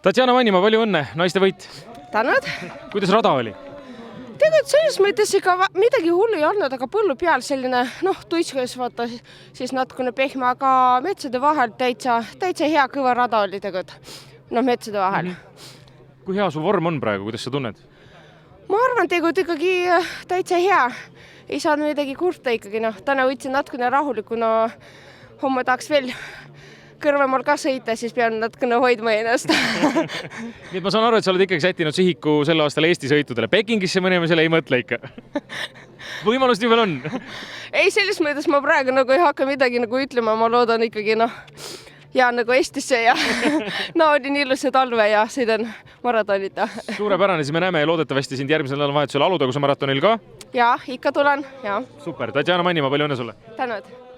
Tatjana Vannimaa, palju õnne, naiste võit. Tänud. Kuidas rada oli? Tegelikult selles mõttes ega midagi hullu ei olnud, aga põllu peal selline, tuiskas vaata siis natukene pehme, aga metsade vahel täitsa hea kõva rada oli tegelikult. Metsade vahel. Kui hea su vorm on praegu, kuidas sa tunned? Ma arvan, tegelikult ikkagi täitsa hea. Ei saanud midagi kurta ikkagi, täna võtsin natukene rahulikuna, homme tahaks veel kõrvemal ka sõita, siis pean natukene hoidma ennast. Nii et ma saan aru, et sa oled ikkagi sättinud sihiku sel aastal Eesti sõitudele. Pekingisse mõnemisele ei mõtle ikka. Võimalust nii veel on? Ei, selles mõttes ma praegu ei hakka midagi ütlema, ma loodan ikkagi ja Eestisse ja naudin ilusa talve ja sõidan maratonita. Suurepärane, siis me näeme ja loodetavasti sind järgmisel nädalavahetusel Alutaguse maratonil ka. Ja, ikka tulen. Ja. Super, Tatjana Vannimaa, palju õnne sulle. Tänud.